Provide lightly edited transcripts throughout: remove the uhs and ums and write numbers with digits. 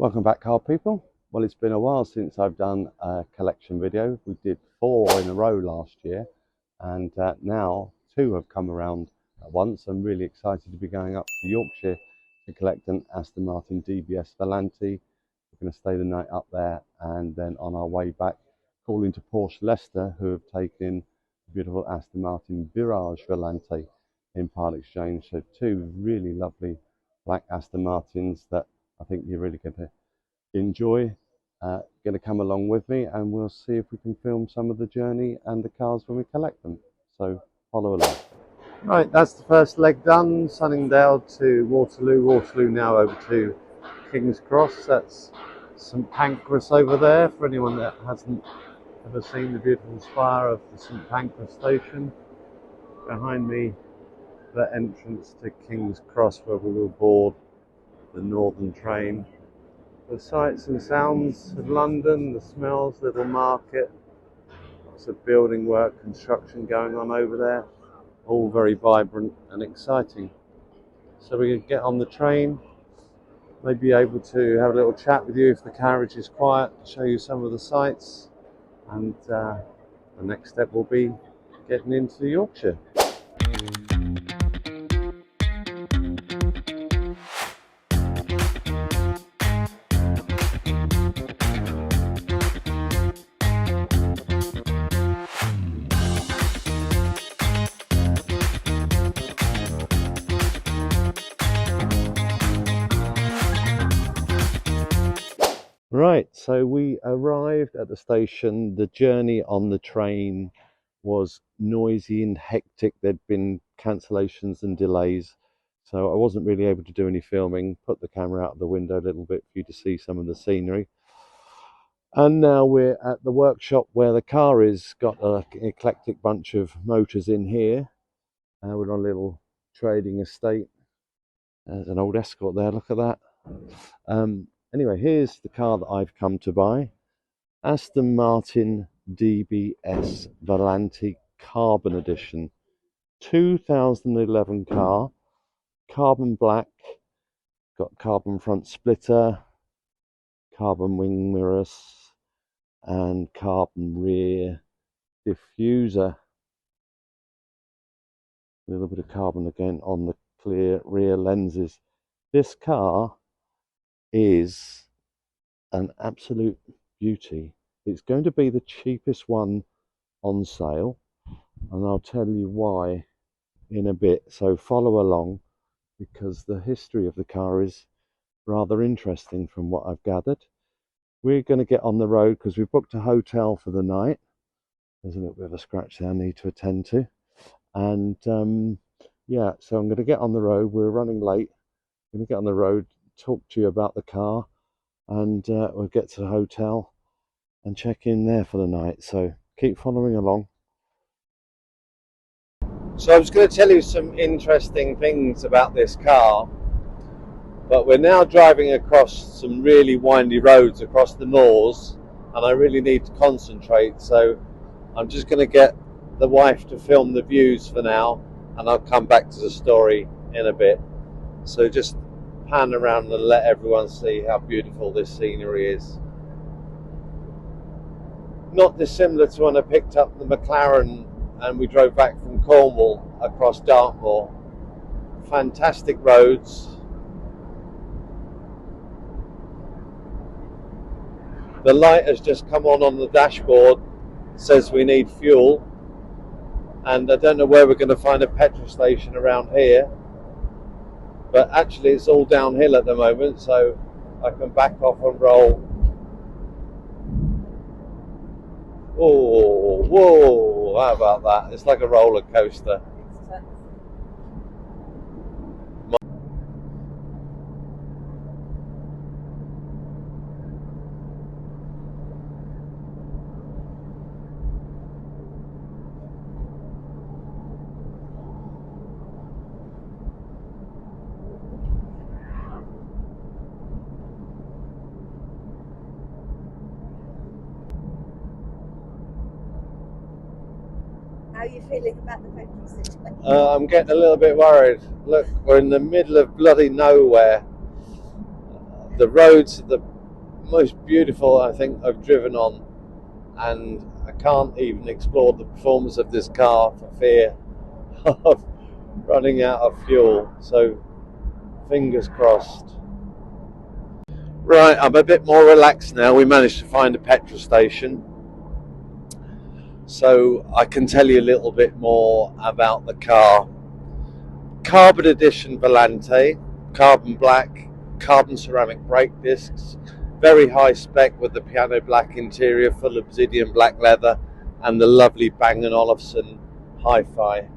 Welcome back, car people. Well, it's been a while since I've done a collection video. We did 4 in a row last year, and now 2 have come around at once. I'm really excited to be going up to Yorkshire to collect an Aston Martin DBS Volante. We're going to stay the night up there, and then on our way back, calling to Porsche Leicester, who have taken a beautiful Aston Martin Virage Volante in part exchange. So 2 really lovely black Aston Martins that I think you're really going to enjoy. Going to come along with me, and we'll see if we can film some of the journey and the cars when we collect them. So follow along. Right, that's the first leg done. Sunningdale to Waterloo. Waterloo now over to King's Cross. That's St Pancras over there for anyone that hasn't ever seen the beautiful spire of the St Pancras station. Behind me, the entrance to King's Cross, where we will board the Northern train. The sights and sounds of London, the smells, little market, lots of building work, construction going on over there, all very vibrant and exciting. So we can get on the train, maybe able to have a little chat with you if the carriage is quiet, show you some of the sights, and the next step will be getting into Yorkshire. Right, so we arrived at the station. The journey on the train was noisy and hectic. There'd been cancellations and delays, so I wasn't really able to do any filming. Put the camera out of the window a little bit for you to see some of the scenery. And now we're at the workshop where the car is. Got an eclectic bunch of motors in here. We're on a little trading estate. There's an old Escort there, look at that. Anyway, here's the car that I've come to buy. Aston Martin DBS Volante Carbon Edition. 2011 car. Carbon black. Got carbon front splitter. Carbon wing mirrors. And carbon rear diffuser. A little bit of carbon again on the clear rear lenses. This car is an absolute beauty. It's going to be the cheapest one on sale, and I'll tell you why in a bit, so follow along, because the history of the car is rather interesting from what I've gathered. We're going to get on the road because we've booked a hotel for the night. There's a little bit of a scratch there I need to attend to, and yeah, so I'm going to get on the road. We're running late. I'm going to get on the road, talk to you about the car, and we'll get to the hotel and check in there for the night. So keep following along. So I was going to tell you some interesting things about this car, but we're now driving across some really windy roads across the moors, and I really need to concentrate, so I'm just going to get the wife to film the views for now, and I'll come back to the story in a bit. So just pan around and let everyone see how beautiful this scenery is. Not dissimilar to when I picked up the McLaren and we drove back from Cornwall across Dartmoor. Fantastic roads. The light has just come on the dashboard, says we need fuel, and I don't know where we're going to find a petrol station around here. But actually it's all downhill at the moment, so I can back off and roll. Oh, whoa, how about that? It's like a roller coaster. How are you feeling about the petrol situation? I'm getting a little bit worried. Look, we're in the middle of bloody nowhere. The roads are the most beautiful I think I've driven on, and I can't even explore the performance of this car for fear of running out of fuel, so fingers crossed. Right, I'm a bit more relaxed now. We managed to find a petrol station, so I can tell you a little bit more about the car. Carbon edition Volante, carbon black, carbon ceramic brake discs, very high spec with the piano black interior, full obsidian black leather, and the lovely Bang & Olufsen hi-fi.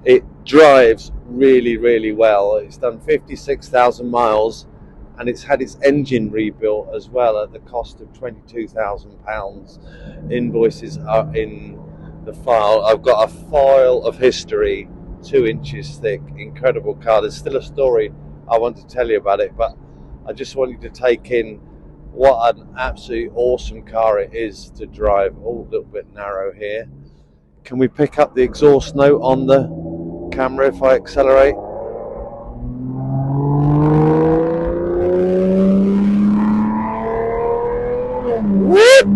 It drives really, really well. It's done 56,000 miles, and it's had its engine rebuilt as well at the cost of £22,000. Invoices are in the file. I've got a file of history 2 inches thick. Incredible car. There's still a story I want to tell you about it, but I just want you to take in what an absolutely awesome car it is to drive. Oh, a little bit narrow here. Can we pick up the exhaust note on the camera if I accelerate? Whoop!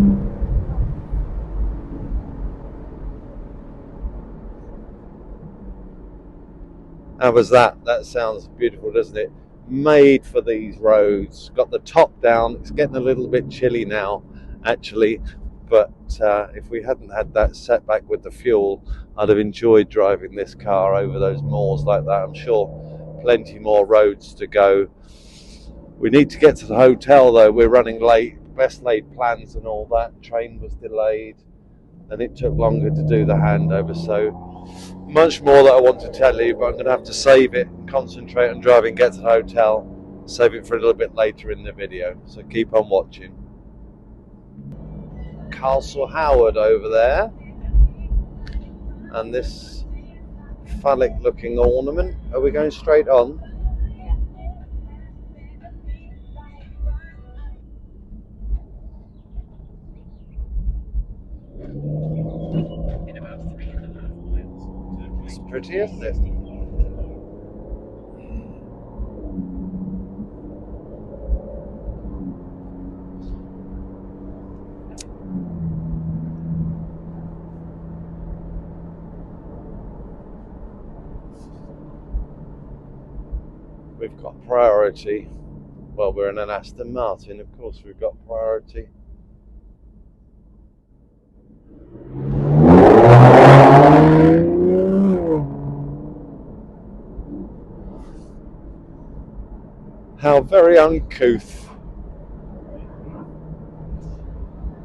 How was that? That sounds beautiful, doesn't it? Made for these roads. Got the top down. It's getting a little bit chilly now, actually. But if we hadn't had that setback with the fuel, I'd have enjoyed driving this car over those moors like that. I'm sure plenty more roads to go. We need to get to the hotel though. We're running late. Best laid plans and all that. Train was delayed, and it took longer to do the handover. So much more that I want to tell you, but I'm going to have to save it and concentrate on driving, get to the hotel, save it for a little bit later in the video. So keep on watching. Castle Howard over there, and this phallic looking ornament. Are we going straight on? In about 3.5 miles. It's pretty, isn't it? We've got priority. Well, we're in an Aston Martin, of course we've got priority. How very uncouth.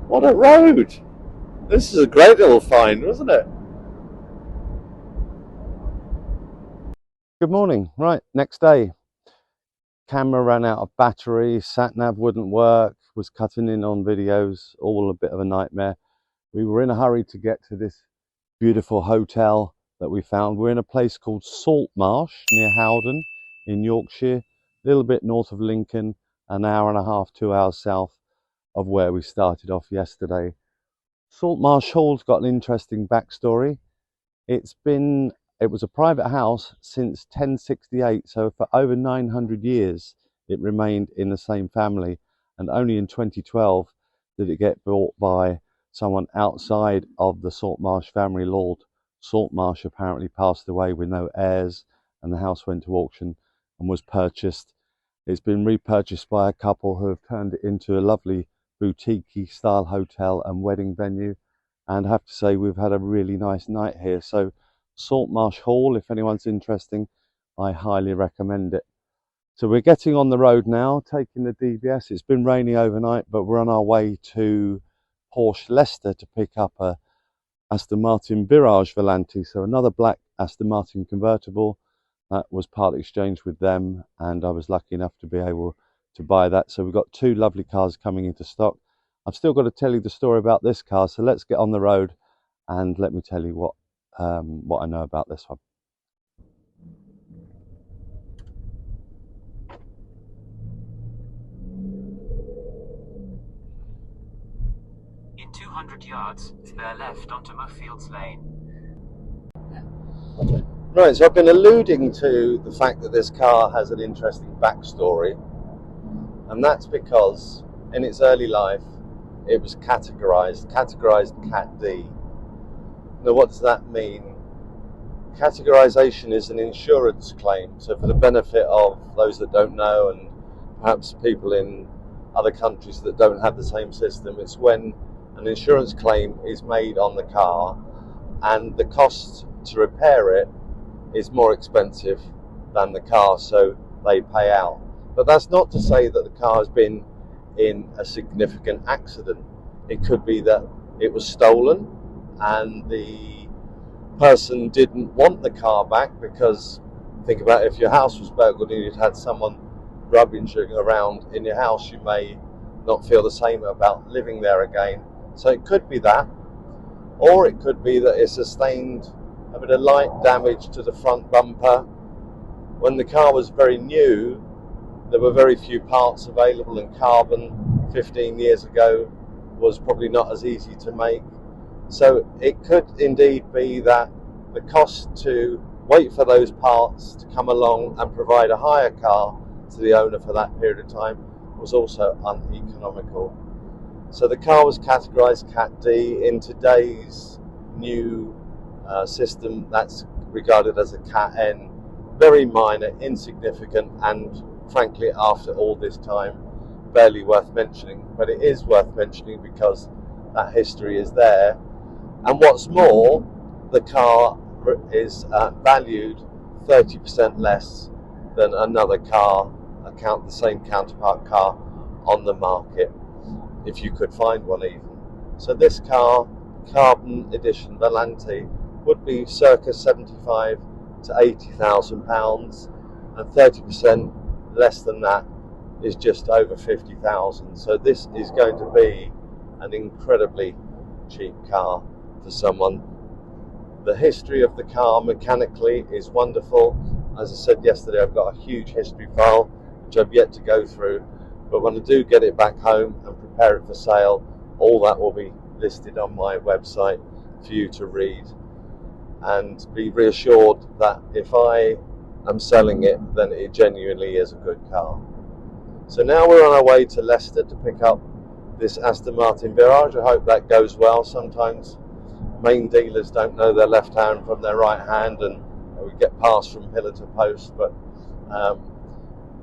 What a road! This is a great little find, wasn't it? Good morning. Right, next day. Camera ran out of battery, sat nav wouldn't work, was cutting in on videos, all a bit of a nightmare. We were in a hurry to get to this beautiful hotel that we found. We're in a place called Saltmarsh near Howden in Yorkshire, a little bit north of Lincoln, an hour and a half, 2 hours south of where we started off yesterday. Saltmarsh Hall's got an interesting backstory. It was a private house since 1068, so for over 900 years it remained in the same family, and only in 2012 did it get bought by someone outside of the Saltmarsh family. Lord Saltmarsh apparently passed away with no heirs, and the house went to auction and was purchased. It's been repurchased by a couple who have turned it into a lovely boutique style hotel and wedding venue, and I have to say we've had a really nice night here. So Saltmarsh Hall, if anyone's interested, I highly recommend it. So we're getting on the road now, taking the DBS. It's been raining overnight, but we're on our way to Porsche Leicester to pick up a Aston Martin Virage Volante, so another black Aston Martin convertible that was part exchange with them, and I was lucky enough to be able to buy that. So we've got 2 lovely cars coming into stock. I've still got to tell you the story about this car, so let's get on the road and let me tell you what I know about this one. In 200 yards, bear left onto Muffields Lane. Right, so I've been alluding to the fact that this car has an interesting backstory. And that's because in its early life it was categorized Cat D. Now what does that mean? Categorization is an insurance claim. So for the benefit of those that don't know, and perhaps people in other countries that don't have the same system, it's when an insurance claim is made on the car and the cost to repair it is more expensive than the car, so they pay out. But that's not to say that the car has been in a significant accident. It could be that it was stolen and the person didn't want the car back, because think about if your house was burgled and you'd had someone rummaging around in your house, you may not feel the same about living there again. So it could be that, or it could be that it sustained a bit of light damage to the front bumper. When the car was very new, there were very few parts available, and carbon 15 years ago was probably not as easy to make. So it could indeed be that the cost to wait for those parts to come along and provide a hire car to the owner for that period of time was also uneconomical. So the car was categorized Cat D. In today's new system, that's regarded as a Cat N. Very minor, insignificant, and frankly, after all this time, barely worth mentioning. But it is worth mentioning because that history is there. And what's more, the car is valued 30% less than another car, the same counterpart car on the market, if you could find one even. So this car, Carbon Edition Volante, would be circa 75 to 80,000 pounds, and 30% less than that is just over 50,000. So this is going to be an incredibly cheap car for someone. The history of the car mechanically is wonderful. As I said yesterday, I've got a huge history file which I've yet to go through, but when I do get it back home and prepare it for sale, all that will be listed on my website for you to read, and be reassured that if I am selling it, then it genuinely is a good car. So now we're on our way to Leicester to pick up this Aston Martin Virage. I hope that goes well. Sometimes main dealers don't know their left hand from their right hand, and we get passed from pillar to post, but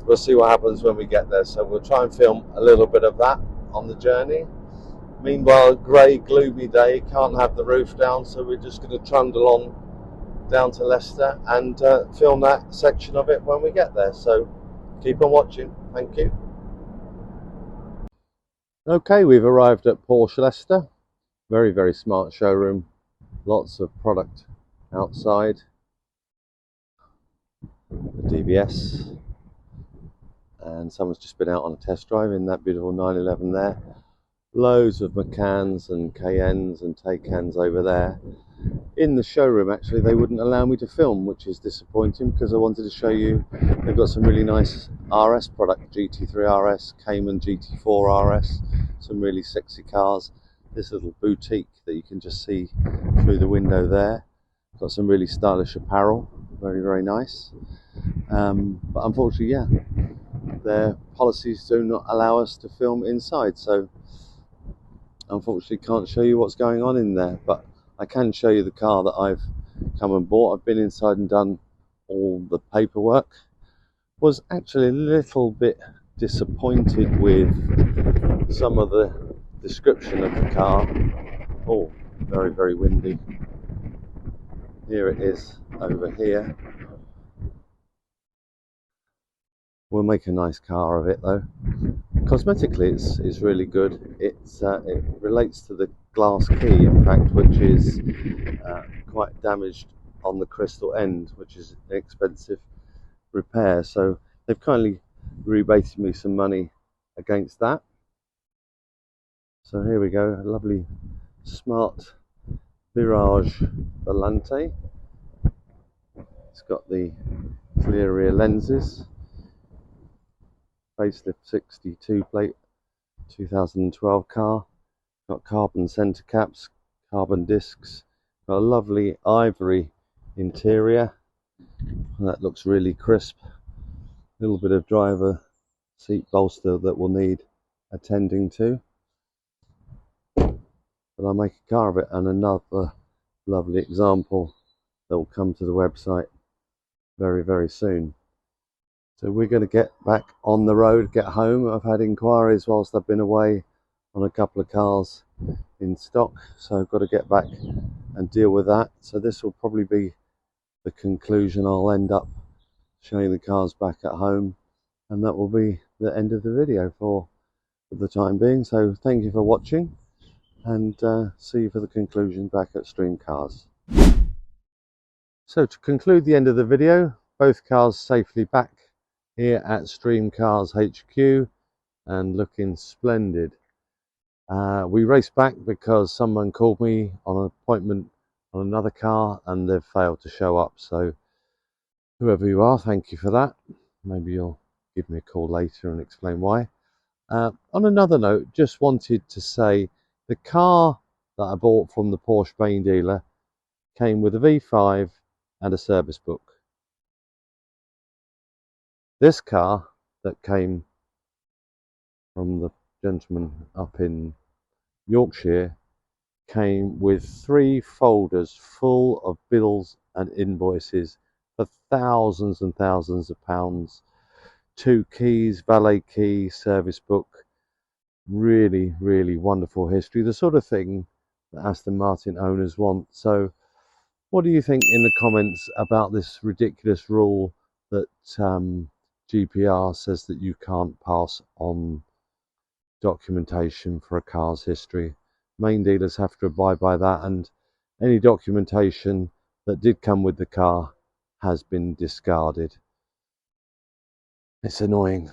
we'll see what happens when we get there. So we'll try and film a little bit of that on the journey. Meanwhile, grey, gloomy day, can't have the roof down, so we're just going to trundle on down to Leicester and film that section of it when we get there. So keep on watching. Thank you. Okay, we've arrived at Porsche Leicester. Very, very smart showroom. Lots of product outside. The DBS. And someone's just been out on a test drive in that beautiful 911 there. Loads of Macans and Cayennes and Taycans over there. In the showroom, actually, they wouldn't allow me to film, which is disappointing, because I wanted to show you they've got some really nice RS product, GT3 RS, Cayman GT4 RS, some really sexy cars. This little boutique that you can just see through the window there. Got some really stylish apparel, very, very nice. But unfortunately, yeah, their policies do not allow us to film inside, so unfortunately can't show you what's going on in there, but I can show you the car that I've come and bought. I've been inside and done all the paperwork. Was actually a little bit disappointed with some of the description of the car. Oh, very, very windy. Here it is over here. We'll make a nice car of it though. Cosmetically it's really good. It relates to the glass key, in fact, which is quite damaged on the crystal end, which is an expensive repair. So they've kindly rebated me some money against that. So here we go, a lovely smart Virage Volante. It's got the clear rear lenses. Facelift 62 plate, 2012 car. Got carbon centre caps, carbon discs. Got a lovely ivory interior. That looks really crisp. A little bit of driver seat bolster that will need attending to. But I'll make a car of it, and another lovely example that will come to the website very, very soon. So we're going to get back on the road, get home. I've had inquiries whilst I've been away on a couple of cars in stock, so I've got to get back and deal with that. So this will probably be the conclusion. I'll end up showing the cars back at home, and that will be the end of the video for the time being. So thank you for watching, and see you for the conclusion back at Stream Cars. So to conclude the end of the video, both cars safely back here at Stream Cars HQ and looking splendid. We raced back because someone called me on an appointment on another car and they've failed to show up. So whoever you are, thank you for that. Maybe you'll give me a call later and explain why. On another note, just wanted to say the car that I bought from the Porsche main dealer came with a V5 and a service book. This car that came from the gentleman up in Yorkshire came with 3 folders full of bills and invoices for thousands and thousands of pounds, 2 keys, valet key, service book. Really, really wonderful history, the sort of thing that Aston Martin owners want. So what do you think in the comments about this ridiculous rule that GPR says that you can't pass on documentation for a car's history? Main dealers have to abide by that, and any documentation that did come with the car has been discarded. It's annoying.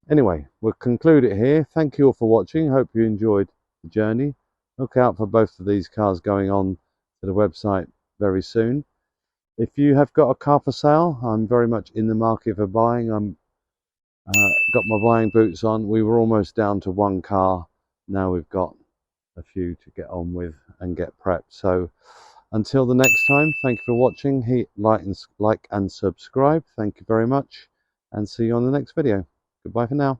Anyway, we'll conclude it here. Thank you all for watching. Hope you enjoyed the journey. Look out for both of these cars going on to the website very soon. If you have got a car for sale, I'm very much in the market for buying. I'm got my buying boots on. We were almost down to 1 car. Now we've got a few to get on with and get prepped. So until the next time, thank you for watching. Hit like and subscribe. Thank you very much, and see you on the next video. Goodbye for now.